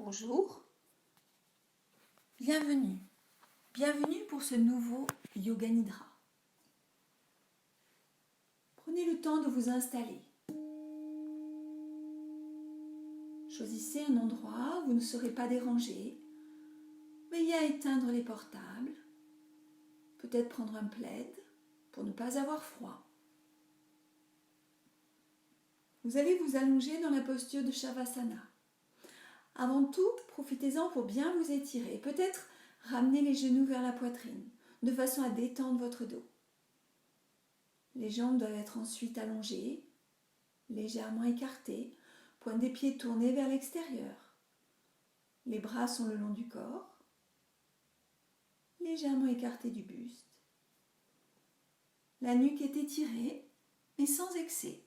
Bonjour, bienvenue pour ce nouveau Yoga Nidra. Prenez le temps de vous installer. Choisissez un endroit où vous ne serez pas dérangé. Veillez à éteindre les portables, peut-être prendre un plaid pour ne pas avoir froid. Vous allez vous allonger dans la posture de Shavasana. Avant tout, profitez-en pour bien vous étirer. Peut-être ramener les genoux vers la poitrine, de façon à détendre votre dos. Les jambes doivent être ensuite allongées, légèrement écartées, pointe des pieds tournés vers l'extérieur. Les bras sont le long du corps, légèrement écartés du buste. La nuque est étirée, mais sans excès.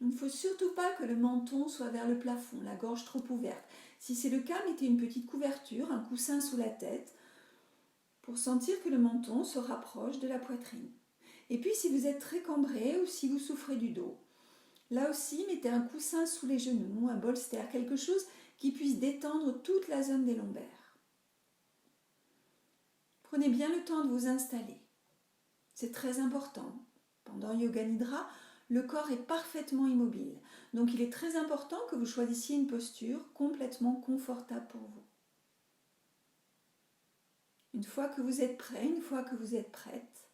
Il ne faut surtout pas que le menton soit vers le plafond, la gorge trop ouverte. Si c'est le cas, mettez une petite couverture, un coussin sous la tête, pour sentir que le menton se rapproche de la poitrine. Et puis si vous êtes très cambré ou si vous souffrez du dos, là aussi mettez un coussin sous les genoux, un bolster, quelque chose qui puisse détendre toute la zone des lombaires. Prenez bien le temps de vous installer. C'est très important. Pendant Yoga Nidra, le corps est parfaitement immobile. Donc il est très important que vous choisissiez une posture complètement confortable pour vous. Une fois que vous êtes prêt, une fois que vous êtes prête,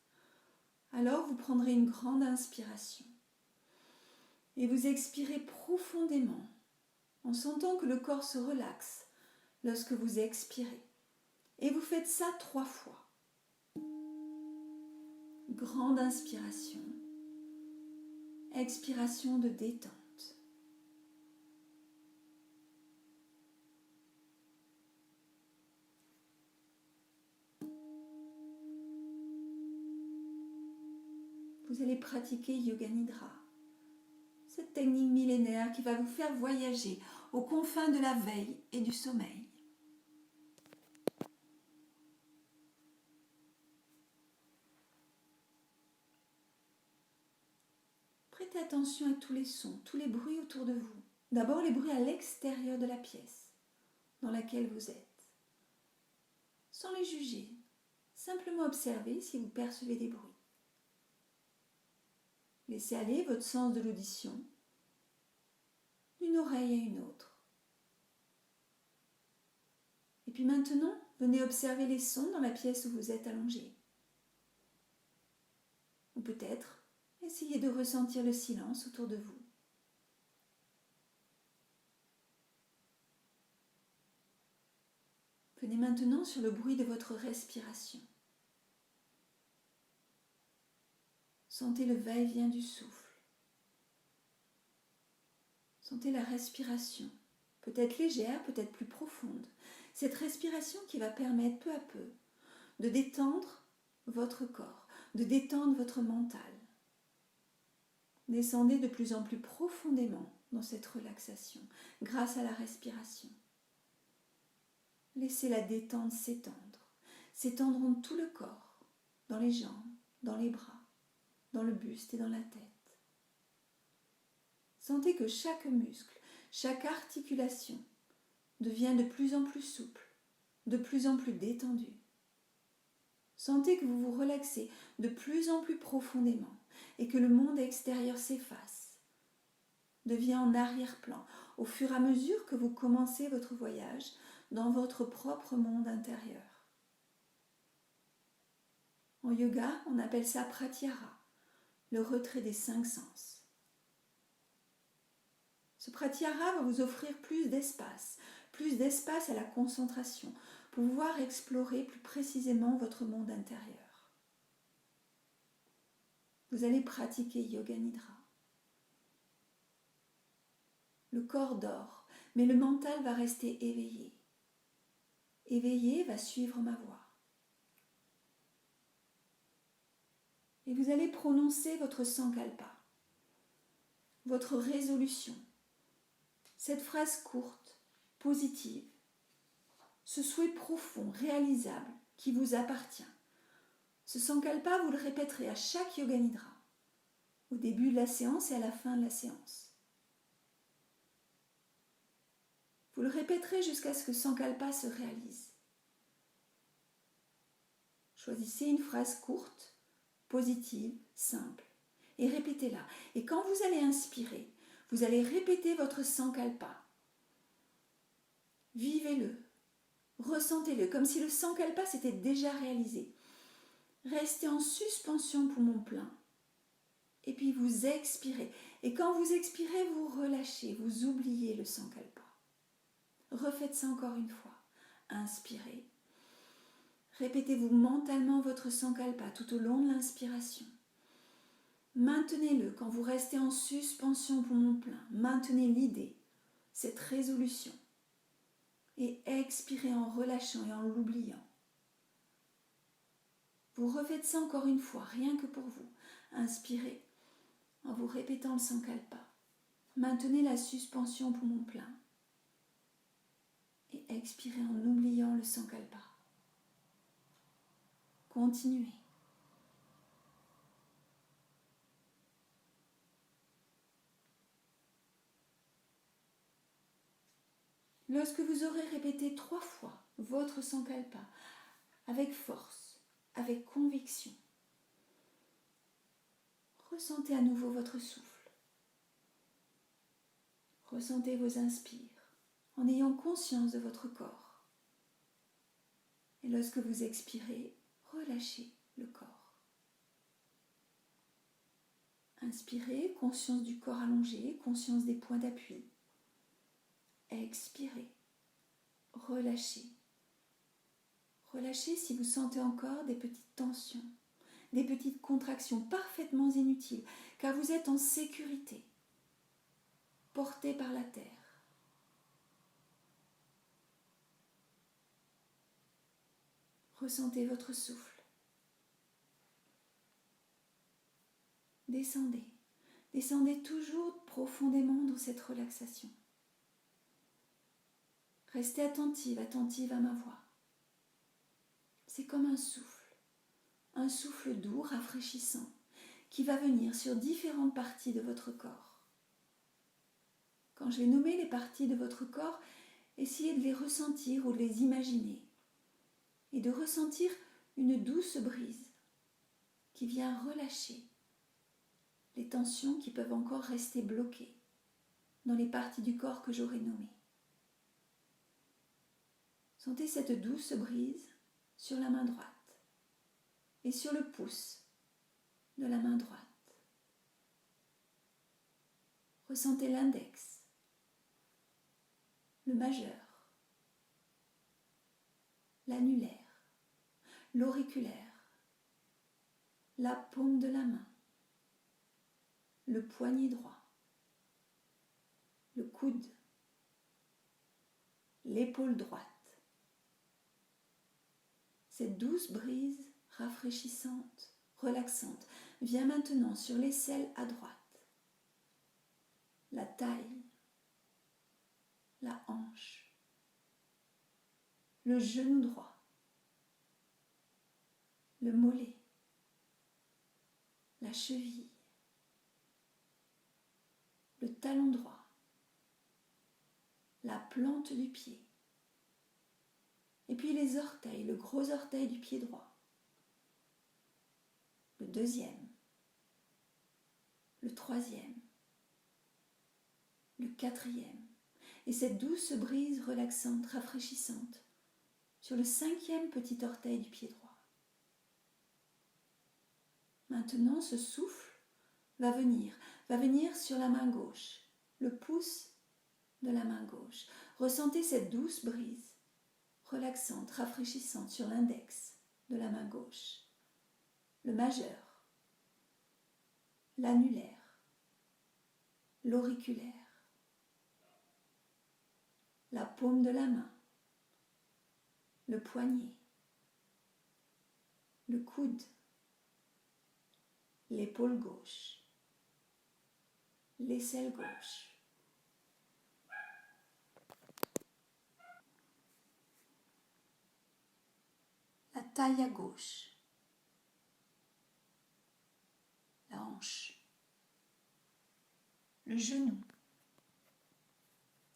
alors vous prendrez une grande inspiration. Et vous expirez profondément en sentant que le corps se relaxe lorsque vous expirez. Et vous faites ça 3 fois. Grande inspiration. Expiration de détente. Vous allez pratiquer Yoga Nidra, cette technique millénaire qui va vous faire voyager aux confins de la veille et du sommeil. Prêtez attention à tous les sons, tous les bruits autour de vous. D'abord les bruits à l'extérieur de la pièce dans laquelle vous êtes. Sans les juger, simplement observez si vous percevez des bruits. Laissez aller votre sens de l'audition d'une oreille à une autre. Et puis maintenant, venez observer les sons dans la pièce où vous êtes allongé. Ou peut-être, essayez de ressentir le silence autour de vous. Venez maintenant sur le bruit de votre respiration. Sentez le va-et-vient du souffle. Sentez la respiration, peut-être légère, peut-être plus profonde. Cette respiration qui va permettre peu à peu de détendre votre corps, de détendre votre mental. Descendez de plus en plus profondément dans cette relaxation grâce à la respiration. Laissez la détente s'étendre dans tout le corps, dans les jambes, dans les bras, dans le buste et dans la tête. Sentez que chaque muscle, chaque articulation devient de plus en plus souple, de plus en plus détendu. Sentez que vous vous relaxez de plus en plus profondément et que le monde extérieur s'efface, devient en arrière-plan au fur et à mesure que vous commencez votre voyage dans votre propre monde intérieur. En yoga, on appelle ça pratyahara, le retrait des 5 sens. Ce pratyahara va vous offrir plus d'espace à la concentration, pour pouvoir explorer plus précisément votre monde intérieur. Vous allez pratiquer Yoga Nidra. Le corps dort, mais le mental va rester éveillé. Éveillé va suivre ma voix. Et vous allez prononcer votre sankalpa, votre résolution, cette phrase courte, positive, ce souhait profond, réalisable, qui vous appartient. Ce sankalpa, vous le répéterez à chaque Yoga Nidra, au début de la séance et à la fin de la séance. Vous le répéterez jusqu'à ce que Sankalpa se réalise. Choisissez une phrase courte, positive, simple et répétez-la. Et quand vous allez inspirer, vous allez répéter votre Sankalpa. Vivez-le, ressentez-le comme si le Sankalpa s'était déjà réalisé. Restez en suspension poumon plein. Et puis vous expirez. Et quand vous expirez, vous relâchez, vous oubliez le Sankalpa. Refaites ça encore une fois. Inspirez. Répétez-vous mentalement votre Sankalpa tout au long de l'inspiration. Maintenez-le quand vous restez en suspension poumon plein. Maintenez l'idée, cette résolution. Et expirez en relâchant et en l'oubliant. Vous refaites ça encore une fois, rien que pour vous. Inspirez en vous répétant le Sankalpa. Maintenez la suspension poumon plein. Et expirez en oubliant le Sankalpa. Continuez. Lorsque vous aurez répété 3 fois votre Sankalpa, avec force, avec conviction, ressentez à nouveau votre souffle. Ressentez vos inspires en ayant conscience de votre corps. Et lorsque vous expirez, relâchez le corps. Inspirez, conscience du corps allongé, conscience des points d'appui. Expirez, relâchez. Relâchez si vous sentez encore des petites tensions, des petites contractions parfaitement inutiles, car vous êtes en sécurité, porté par la terre. Ressentez votre souffle. Descendez. Descendez toujours profondément dans cette relaxation. Restez attentive à ma voix. C'est comme un souffle doux, rafraîchissant, qui va venir sur différentes parties de votre corps. Quand je vais nommer les parties de votre corps, essayez de les ressentir ou de les imaginer et de ressentir une douce brise qui vient relâcher les tensions qui peuvent encore rester bloquées dans les parties du corps que j'aurai nommées. Sentez cette douce brise sur la main droite et sur le pouce de la main droite. Ressentez l'index, le majeur, l'annulaire, l'auriculaire, la paume de la main, le poignet droit, le coude, l'épaule droite. Cette douce brise rafraîchissante, relaxante, vient maintenant sur l'aisselle à droite, la taille, la hanche, le genou droit, le mollet, la cheville, le talon droit, la plante du pied, et puis les orteils, le gros orteil du pied droit, le deuxième, le troisième, le quatrième, et cette douce brise relaxante, rafraîchissante sur le cinquième petit orteil du pied droit. Maintenant, ce souffle va venir sur la main gauche, le pouce de la main gauche. Ressentez cette douce brise relaxante, rafraîchissante sur l'index de la main gauche, le majeur, l'annulaire, l'auriculaire, la paume de la main, le poignet, le coude, l'épaule gauche, l'aisselle gauche, la taille à gauche, la hanche, le genou,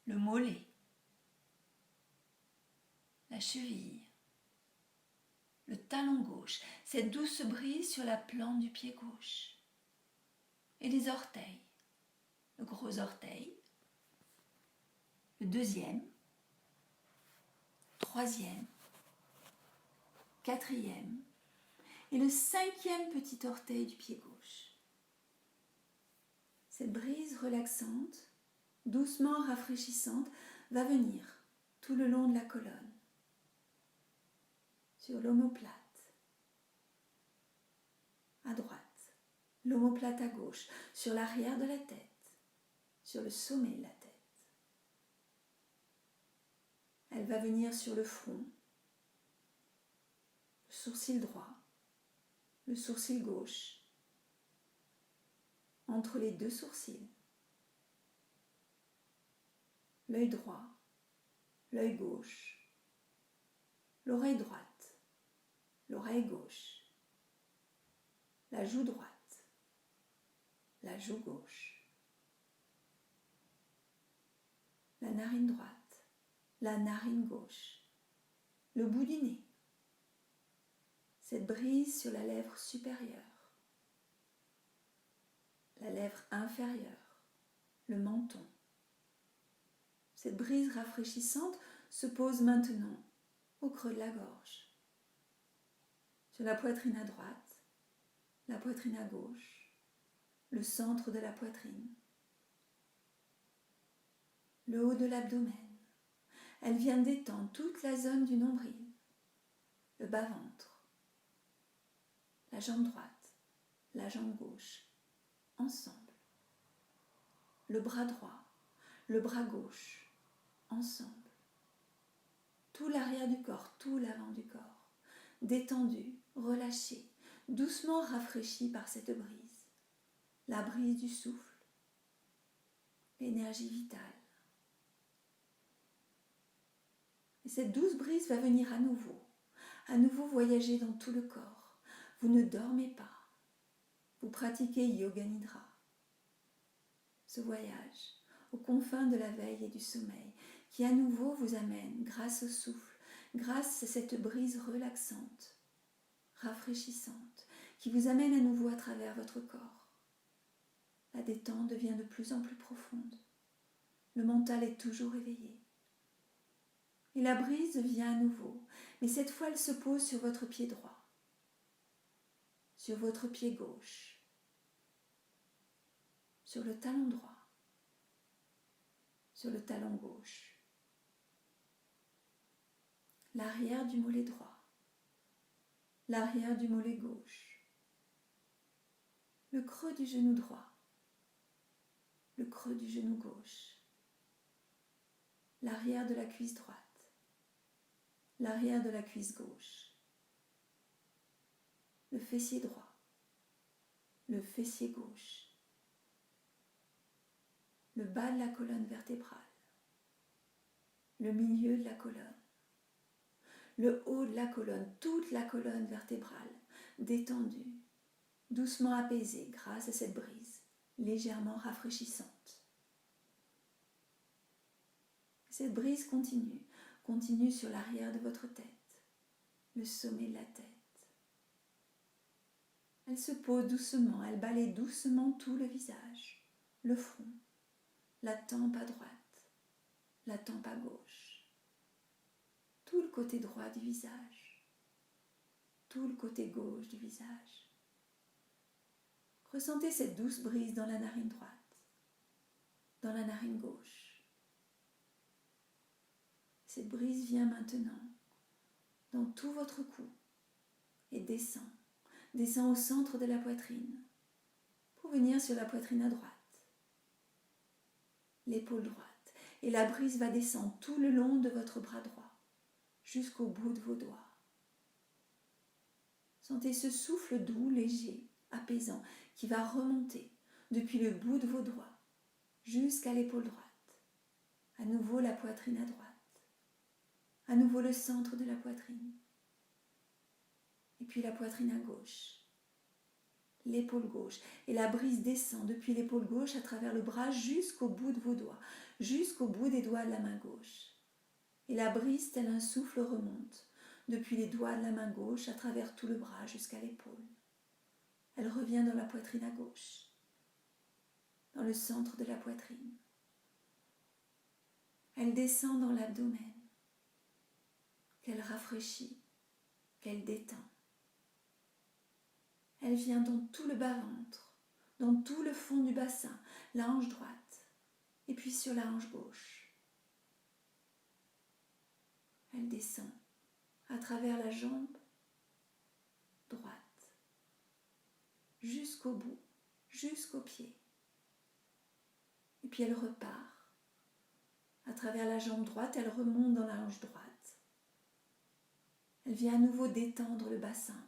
le mollet, la cheville, le talon gauche, cette douce brise sur la plante du pied gauche, et les orteils, le gros orteil, le deuxième, troisième, quatrième et le cinquième petit orteil du pied gauche. Cette brise relaxante, doucement rafraîchissante, va venir tout le long de la colonne, sur l'omoplate, à droite, l'omoplate à gauche, sur l'arrière de la tête, sur le sommet de la tête. Elle va venir sur le front, le sourcil droit, le sourcil gauche, entre les deux sourcils, l'œil droit, l'œil gauche, l'oreille droite, l'oreille gauche, la joue droite, la joue gauche, la narine droite, la narine gauche, le bout du nez, cette brise sur la lèvre supérieure, la lèvre inférieure, le menton. Cette brise rafraîchissante se pose maintenant au creux de la gorge, sur la poitrine à droite, la poitrine à gauche, le centre de la poitrine, le haut de l'abdomen. Elle vient détendre toute la zone du nombril, le bas-ventre, la jambe droite, la jambe gauche, ensemble. Le bras droit, le bras gauche, ensemble. Tout l'arrière du corps, tout l'avant du corps, détendu, relâché, doucement rafraîchi par cette brise, la brise du souffle, l'énergie vitale. Et cette douce brise va venir à nouveau voyager dans tout le corps. Vous ne dormez pas, vous pratiquez Yoga Nidra. Ce voyage aux confins de la veille et du sommeil qui à nouveau vous amène, grâce au souffle, grâce à cette brise relaxante, rafraîchissante, qui vous amène à nouveau à travers votre corps. La détente devient de plus en plus profonde. Le mental est toujours éveillé. Et la brise vient à nouveau, mais cette fois elle se pose sur votre pied droit, sur votre pied gauche, sur le talon droit, sur le talon gauche, l'arrière du mollet droit, l'arrière du mollet gauche, le creux du genou droit, le creux du genou gauche, l'arrière de la cuisse droite, l'arrière de la cuisse gauche, le fessier droit, le fessier gauche, le bas de la colonne vertébrale, le milieu de la colonne, le haut de la colonne, toute la colonne vertébrale, détendue, doucement apaisée grâce à cette brise, légèrement rafraîchissante. Cette brise continue sur l'arrière de votre tête, le sommet de la tête. Elle se pose doucement, elle balaye doucement tout le visage, le front, la tempe à droite, la tempe à gauche, tout le côté droit du visage, tout le côté gauche du visage. Ressentez cette douce brise dans la narine droite, dans la narine gauche. Cette brise vient maintenant dans tout votre cou et descend au centre de la poitrine pour venir sur la poitrine à droite, l'épaule droite. Et la brise va descendre tout le long de votre bras droit, jusqu'au bout de vos doigts. Sentez ce souffle doux, léger, apaisant, qui va remonter depuis le bout de vos doigts jusqu'à l'épaule droite. À nouveau la poitrine à droite. À nouveau le centre de la poitrine. Et puis la poitrine à gauche. L'épaule gauche. Et la brise descend depuis l'épaule gauche à travers le bras jusqu'au bout de vos doigts, jusqu'au bout des doigts de la main gauche. Et la brise, tel un souffle, remonte, depuis les doigts de la main gauche, à travers tout le bras jusqu'à l'épaule. Elle revient dans la poitrine à gauche, dans le centre de la poitrine. Elle descend dans l'abdomen, qu'elle rafraîchit, qu'elle détend. Elle vient dans tout le bas-ventre, dans tout le fond du bassin, la hanche droite, et puis sur la hanche gauche. Elle descend à travers la jambe droite, jusqu'au bout, jusqu'au pied. Et puis elle repart. À travers la jambe droite, elle remonte dans la hanche droite. Elle vient à nouveau détendre le bassin.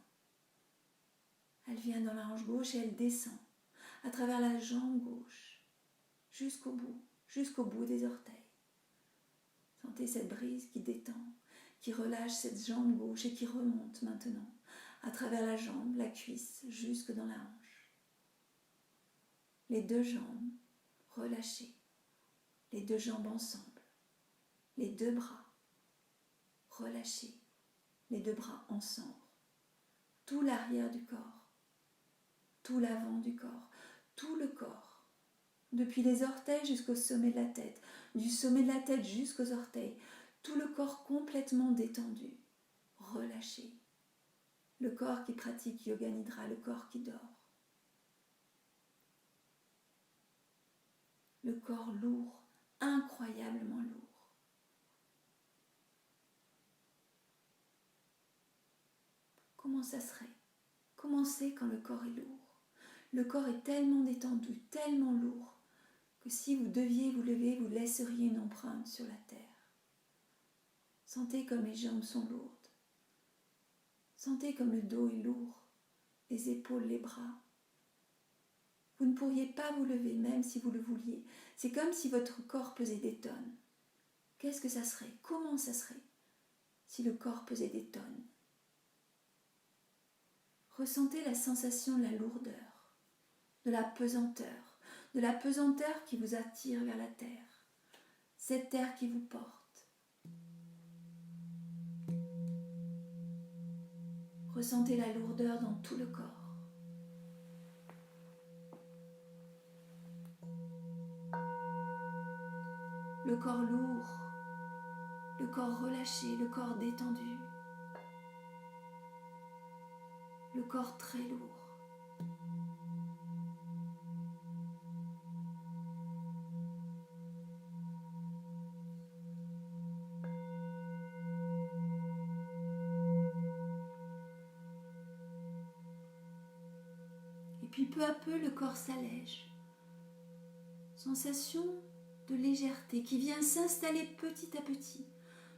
Elle vient dans la hanche gauche et elle descend à travers la jambe gauche, jusqu'au bout des orteils. Sentez cette brise qui détend, qui relâche cette jambe gauche et qui remonte maintenant à travers la jambe, la cuisse, jusque dans la hanche. Les deux jambes relâchées, les deux jambes ensemble, les deux bras relâchés, les deux bras ensemble, tout l'arrière du corps, tout l'avant du corps, tout le corps, depuis les orteils jusqu'au sommet de la tête, du sommet de la tête jusqu'aux orteils, tout le corps complètement détendu, relâché. Le corps qui pratique Yoga Nidra, le corps qui dort. Le corps lourd, incroyablement lourd. Comment ça serait? Comment c'est quand le corps est lourd? Le corps est tellement détendu, tellement lourd, que si vous deviez vous lever, vous laisseriez une empreinte sur la terre. Sentez comme les jambes sont lourdes. Sentez comme le dos est lourd, les épaules, les bras. Vous ne pourriez pas vous lever même si vous le vouliez. C'est comme si votre corps pesait des tonnes. Qu'est-ce que ça serait? Comment ça serait si le corps pesait des tonnes? Ressentez la sensation de la lourdeur, de la pesanteur qui vous attire vers la terre, cette terre qui vous porte. Ressentez la lourdeur dans tout le corps. Le corps lourd, le corps relâché, le corps détendu, le corps très lourd. Et puis peu à peu, le corps s'allège. Sensation de légèreté qui vient s'installer petit à petit,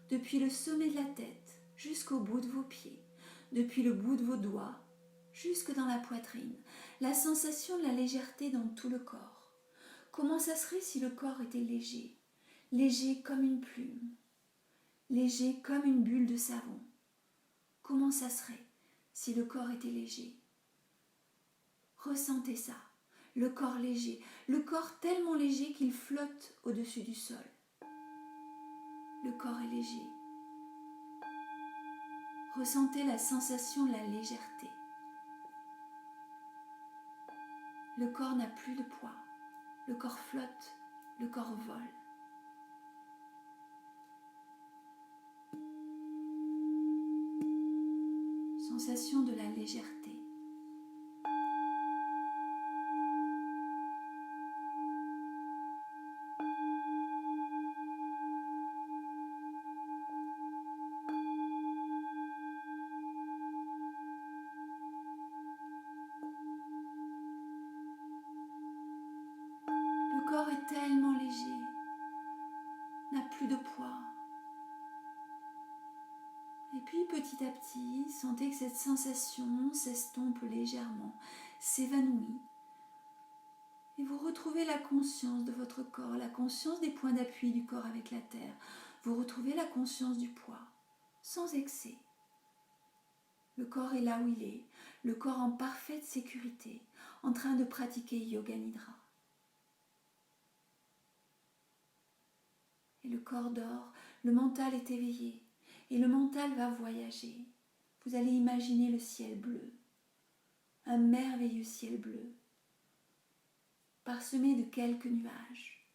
depuis le sommet de la tête jusqu'au bout de vos pieds, depuis le bout de vos doigts jusque dans la poitrine. La sensation de la légèreté dans tout le corps. Comment ça serait si le corps était léger, léger comme une plume, léger comme une bulle de savon? Comment ça serait si le corps était léger? Ressentez ça, le corps léger, le corps tellement léger qu'il flotte au-dessus du sol. Le corps est léger. Ressentez la sensation de la légèreté. Le corps n'a plus de poids, le corps flotte, le corps vole. Sensation de la légèreté. Le corps est tellement léger, n'a plus de poids. Et puis petit à petit, sentez que cette sensation s'estompe légèrement, s'évanouit. Et vous retrouvez la conscience de votre corps, la conscience des points d'appui du corps avec la terre. Vous retrouvez la conscience du poids, sans excès. Le corps est là où il est, le corps en parfaite sécurité, en train de pratiquer Yoga Nidra. Et le corps dort, le mental est éveillé. Et le mental va voyager. Vous allez imaginer le ciel bleu. Un merveilleux ciel bleu. Parsemé de quelques nuages.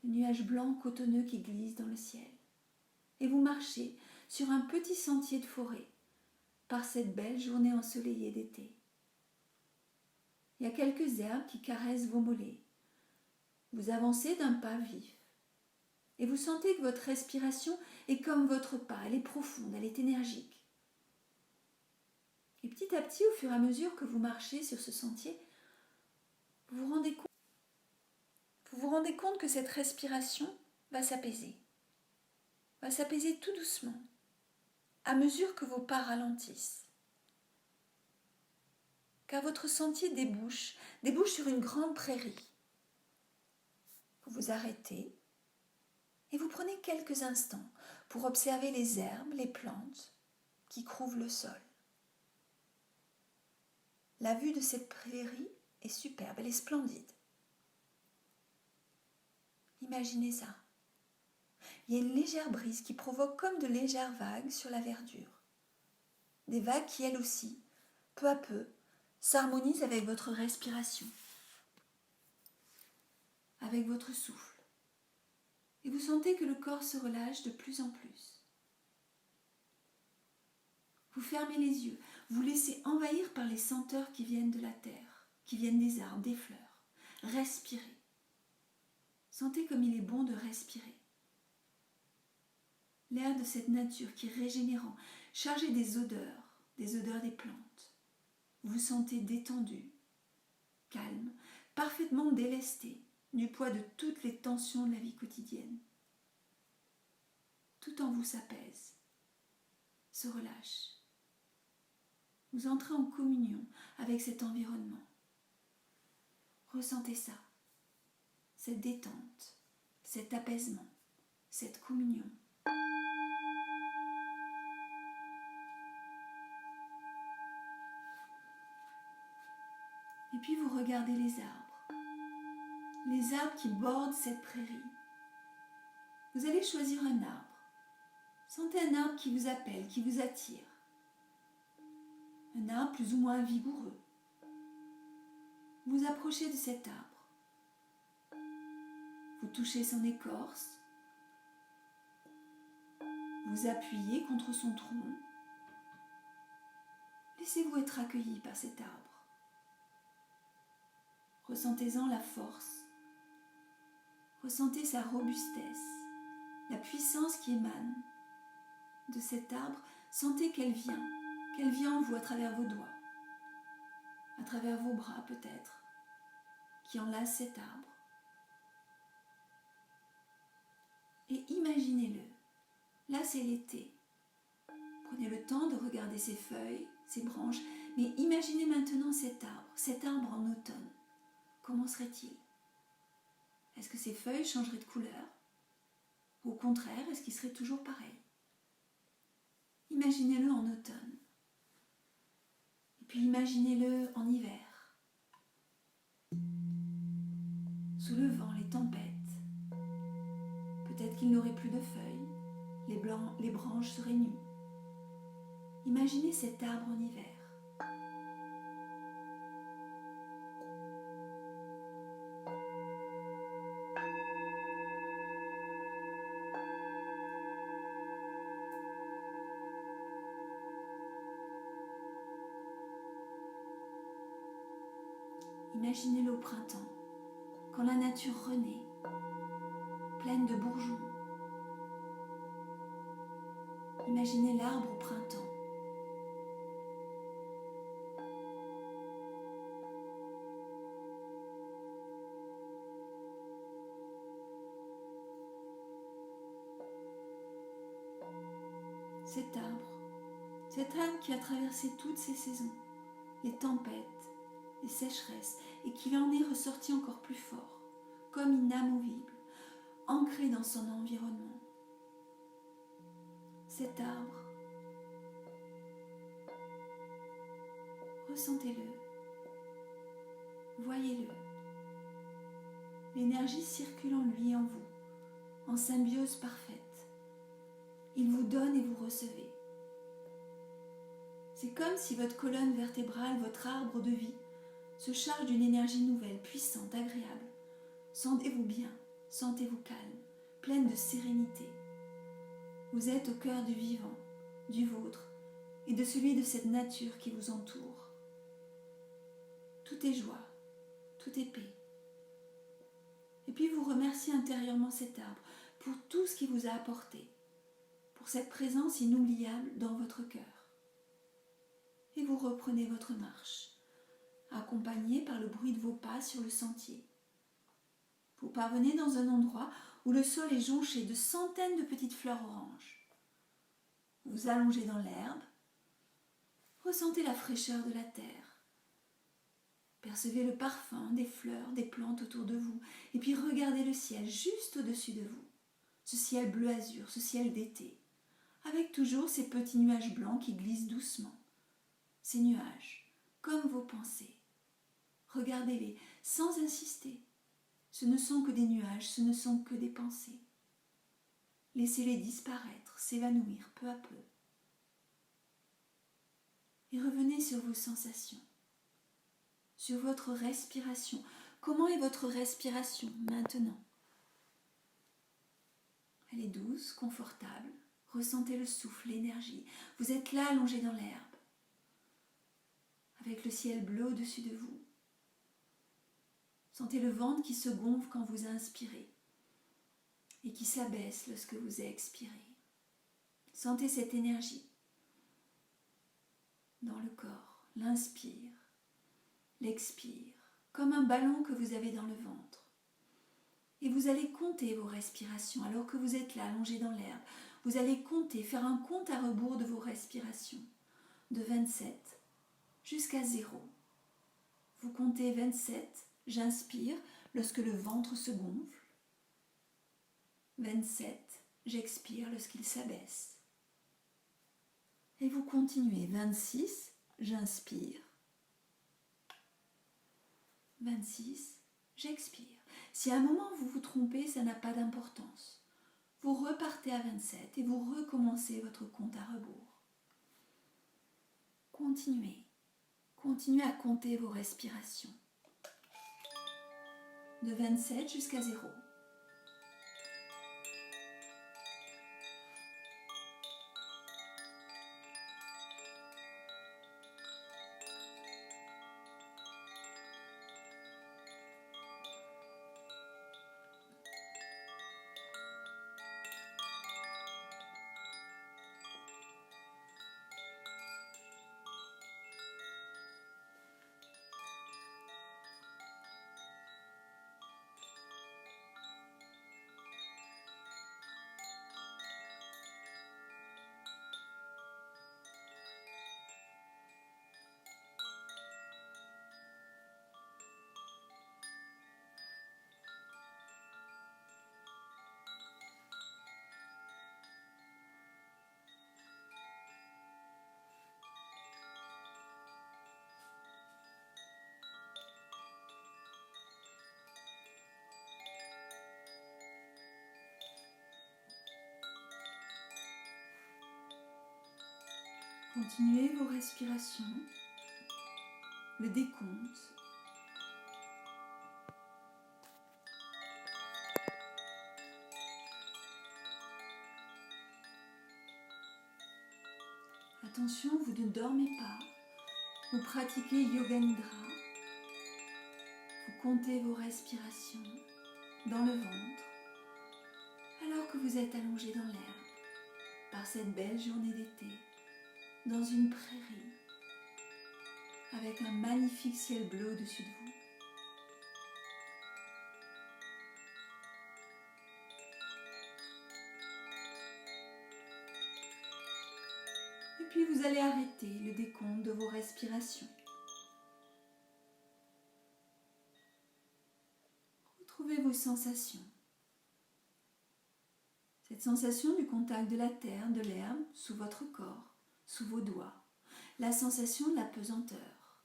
De nuages blancs cotonneux qui glissent dans le ciel. Et vous marchez sur un petit sentier de forêt par cette belle journée ensoleillée d'été. Il y a quelques herbes qui caressent vos mollets. Vous avancez d'un pas vif et vous sentez que votre respiration est comme votre pas, elle est profonde, elle est énergique. Et petit à petit, au fur et à mesure que vous marchez sur ce sentier, vous vous rendez compte que cette respiration va s'apaiser tout doucement, à mesure que vos pas ralentissent. Car votre sentier débouche sur une grande prairie. Vous vous arrêtez et vous prenez quelques instants pour observer les herbes, les plantes qui couvrent le sol. La vue de cette prairie est superbe, elle est splendide. Imaginez ça. Il y a une légère brise qui provoque comme de légères vagues sur la verdure. Des vagues qui, elles aussi, peu à peu, s'harmonisent avec votre respiration, avec votre souffle. Et vous sentez que le corps se relâche de plus en plus. Vous fermez les yeux, vous laissez envahir par les senteurs qui viennent de la terre, qui viennent des arbres, des fleurs. Respirez. Sentez comme il est bon de respirer. L'air de cette nature qui est régénérant, chargé des odeurs des plantes. Vous vous sentez détendu, calme, parfaitement délesté du poids de toutes les tensions de la vie quotidienne. Tout en vous s'apaise, se relâche. Vous entrez en communion avec cet environnement. Ressentez ça, cette détente, cet apaisement, cette communion. Et puis vous regardez les arbres qui bordent cette prairie. Vous allez choisir un arbre. Sentez un arbre qui vous appelle, qui vous attire. Un arbre plus ou moins vigoureux. Vous approchez de cet arbre. Vous touchez son écorce. Vous appuyez contre son tronc. Laissez-vous être accueilli par cet arbre. Ressentez-en la force. Ressentez sa robustesse, la puissance qui émane de cet arbre. Sentez qu'elle vient en vous à travers vos doigts, à travers vos bras peut-être, qui enlacent cet arbre. Et imaginez-le. Là, c'est l'été. Prenez le temps de regarder ses feuilles, ses branches, mais imaginez maintenant cet arbre en automne. Comment serait-il ? Est-ce que ses feuilles changeraient de couleur ? Ou au contraire, est-ce qu'il serait toujours pareil ? Imaginez-le en automne. Et puis imaginez-le en hiver. Sous le vent, les tempêtes. Peut-être qu'il n'aurait plus de feuilles. Les branches seraient nues. Imaginez cet arbre en hiver. Imaginez-le au printemps, quand la nature renaît, pleine de bourgeons. Imaginez l'arbre au printemps. Cet arbre qui a traversé toutes ces saisons, les tempêtes, les sécheresses, et qu'il en est ressorti encore plus fort, comme inamovible, ancré dans son environnement. Cet arbre, ressentez-le, voyez-le. L'énergie circule en lui et en vous, en symbiose parfaite. Il vous donne et vous recevez. C'est comme si votre colonne vertébrale, votre arbre de vie, se charge d'une énergie nouvelle, puissante, agréable. Sentez-vous bien, sentez-vous calme, pleine de sérénité. Vous êtes au cœur du vivant, du vôtre et de celui de cette nature qui vous entoure. Tout est joie, tout est paix. Et puis vous remerciez intérieurement cet arbre pour tout ce qu'il vous a apporté, pour cette présence inoubliable dans votre cœur. Et vous reprenez votre marche, accompagné par le bruit de vos pas sur le sentier. Vous parvenez dans un endroit où le sol est jonché de centaines de petites fleurs oranges. Vous allongez dans l'herbe, ressentez la fraîcheur de la terre, percevez le parfum des fleurs, des plantes autour de vous, et puis regardez le ciel juste au-dessus de vous, ce ciel bleu azur, ce ciel d'été, avec toujours ces petits nuages blancs qui glissent doucement. Ces nuages, comme vos pensées. Regardez-les sans insister. Ce ne sont que des nuages, ce ne sont que des pensées. Laissez-les disparaître, s'évanouir peu à peu. Et revenez sur vos sensations, sur votre respiration. Comment est votre respiration maintenant? Elle est douce, confortable. Ressentez le souffle, l'énergie. Vous êtes là allongé dans l'herbe, avec le ciel bleu au-dessus de vous. Sentez le ventre qui se gonfle quand vous inspirez et qui s'abaisse lorsque vous expirez. Sentez cette énergie dans le corps. L'inspire, l'expire, comme un ballon que vous avez dans le ventre. Et vous allez compter vos respirations alors que vous êtes là allongé dans l'herbe. Vous allez compter, faire un compte à rebours de vos respirations, de 27 jusqu'à 0. Vous comptez 27, j'inspire lorsque le ventre se gonfle. 27, j'expire lorsqu'il s'abaisse. Et vous continuez. 26, j'inspire. 26, j'expire. Si à un moment vous vous trompez, ça n'a pas d'importance. Vous repartez à 27 et vous recommencez votre compte à rebours. Continuez. Continuez à compter vos respirations. De 27 jusqu'à 0. Continuez vos respirations, le décompte. Attention, vous ne dormez pas. Vous pratiquez Yoga Nidra. Vous comptez vos respirations dans le ventre alors que vous êtes allongé dans l'herbe par cette belle journée d'été dans une prairie avec un magnifique ciel bleu au-dessus de vous. Et puis vous allez arrêter le décompte de vos respirations. Retrouvez vos sensations. Cette sensation du contact de la terre, de l'herbe, sous votre corps, sous vos doigts. La sensation de la pesanteur.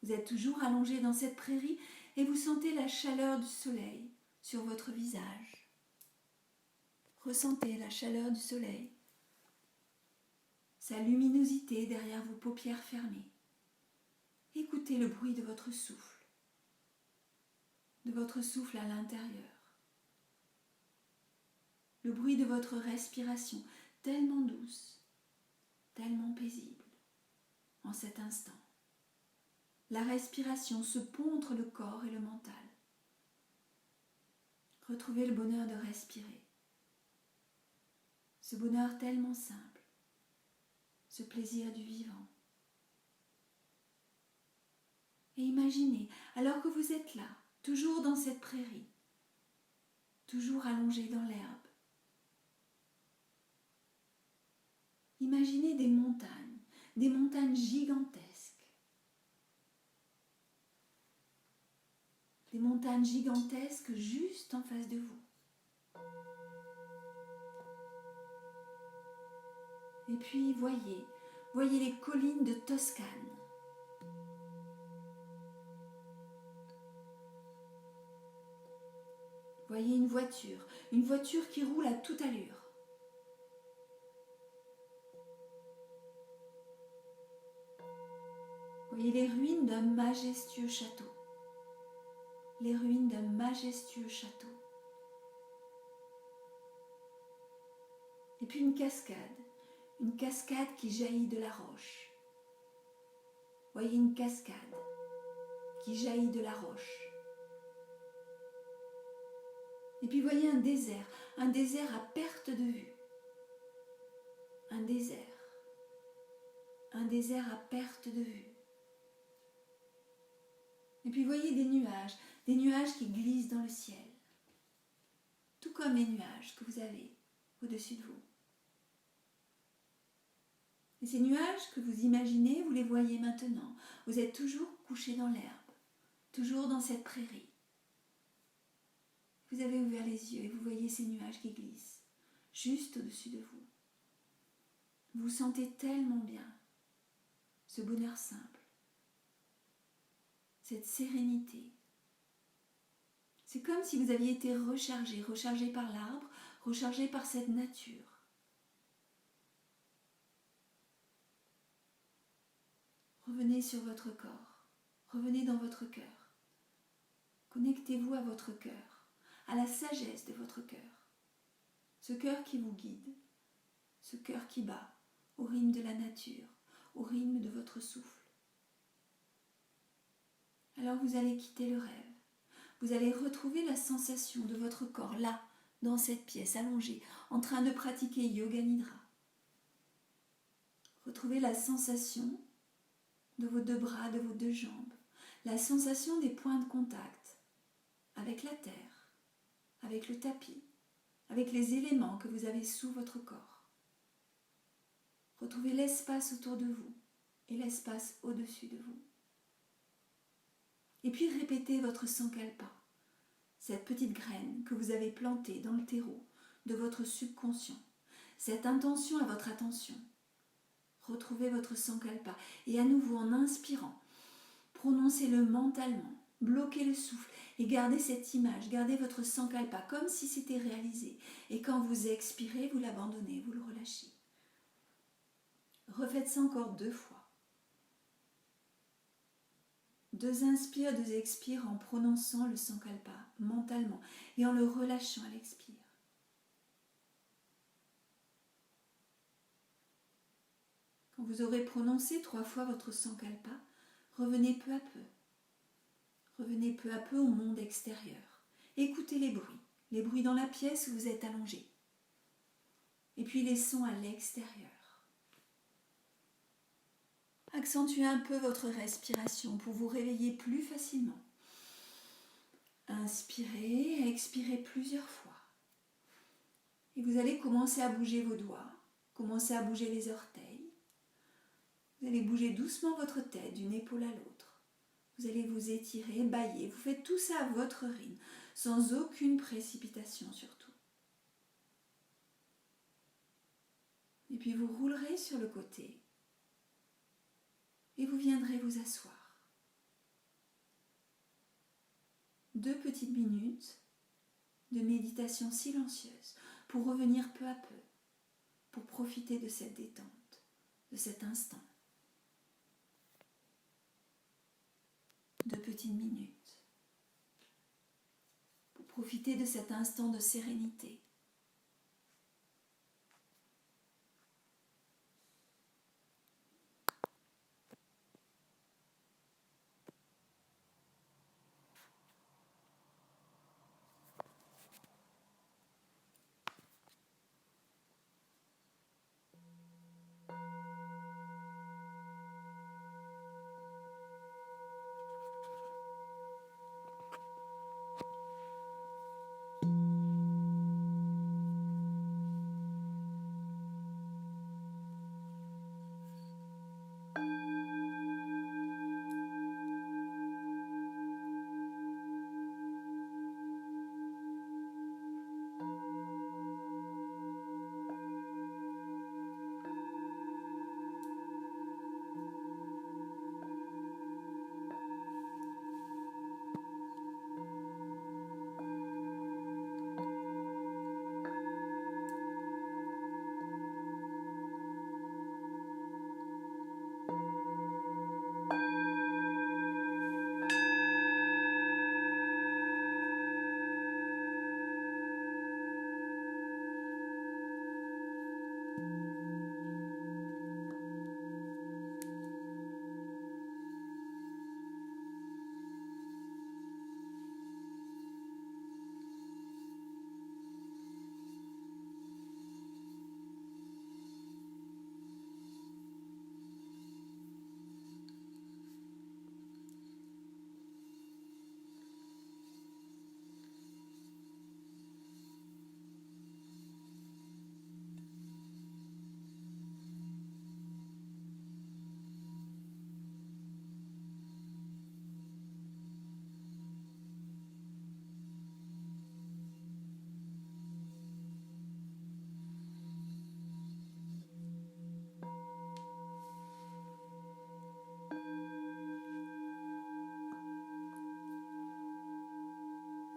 Vous êtes toujours allongé dans cette prairie et vous sentez la chaleur du soleil sur votre visage. Ressentez la chaleur du soleil, sa luminosité derrière vos paupières fermées. Écoutez le bruit de votre souffle à l'intérieur. Le bruit de votre respiration, tellement douce, tellement paisible en cet instant. La respiration se pond entre le corps et le mental. Retrouvez le bonheur de respirer. Ce bonheur tellement simple, ce plaisir du vivant. Et imaginez, alors que vous êtes là, toujours dans cette prairie, toujours allongé dans l'herbe, imaginez des montagnes gigantesques. Des montagnes gigantesques juste en face de vous. Et puis voyez les collines de Toscane. Voyez une voiture qui roule à toute allure. Voyez les ruines d'un majestueux château. Les ruines d'un majestueux château. Et puis une cascade qui jaillit de la roche. Voyez une cascade qui jaillit de la roche. Et puis voyez un désert à perte de vue. Un désert à perte de vue. Et puis voyez des nuages qui glissent dans le ciel, tout comme les nuages que vous avez au-dessus de vous. Et ces nuages que vous imaginez, vous les voyez maintenant. Vous êtes toujours couché dans l'herbe, toujours dans cette prairie. Vous avez ouvert les yeux et vous voyez ces nuages qui glissent juste au-dessus de vous. Vous vous sentez tellement bien, ce bonheur simple, cette sérénité. C'est comme si vous aviez été rechargé par l'arbre, rechargé par cette nature. Revenez sur votre corps, revenez dans votre cœur. Connectez-vous à votre cœur, à la sagesse de votre cœur. Ce cœur qui vous guide, ce cœur qui bat au rythme de la nature, au rythme de votre souffle. Alors vous allez quitter le rêve. Vous allez retrouver la sensation de votre corps là, dans cette pièce allongée, en train de pratiquer Yoga Nidra. Retrouvez la sensation de vos deux bras, de vos deux jambes, la sensation des points de contact avec la terre, avec le tapis, avec les éléments que vous avez sous votre corps. Retrouvez l'espace autour de vous et l'espace au-dessus de vous. Et puis répétez votre sankalpa, cette petite graine que vous avez plantée dans le terreau de votre subconscient, cette intention à votre attention. Retrouvez votre sankalpa et à nouveau en inspirant, prononcez-le mentalement, bloquez le souffle et gardez cette image, gardez votre sankalpa comme si c'était réalisé. Et quand vous expirez, vous l'abandonnez, vous le relâchez. Refaites ça encore 2 fois. 2 inspires, 2 expires en prononçant le sankalpa mentalement et en le relâchant à l'expire. Quand vous aurez prononcé 3 fois votre sankalpa, revenez peu à peu. Revenez peu à peu au monde extérieur. Écoutez les bruits dans la pièce où vous êtes allongé. Et puis les sons à l'extérieur. Accentuez un peu votre respiration pour vous réveiller plus facilement. Inspirez, expirez plusieurs fois. Et vous allez commencer à bouger vos doigts, commencer à bouger les orteils. Vous allez bouger doucement votre tête d'une épaule à l'autre. Vous allez vous étirer, bâiller. Vous faites tout ça à votre rythme, sans aucune précipitation surtout. Et puis vous roulerez sur le côté. Et vous viendrez vous asseoir. 2 petites minutes de méditation silencieuse pour revenir peu à peu, pour profiter de cette détente, de cet instant. 2 petites minutes pour profiter de cet instant de sérénité.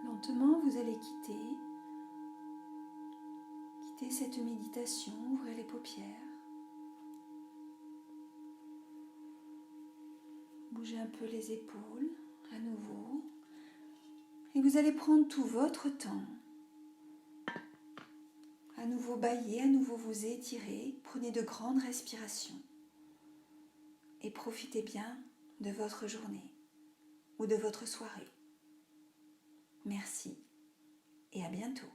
Lentement, vous allez quitter cette méditation, ouvrez les paupières, bougez un peu les épaules à nouveau et vous allez prendre tout votre temps. À nouveau bâiller, à nouveau vous étirer, prenez de grandes respirations et profitez bien de votre journée ou de votre soirée. Merci et à bientôt.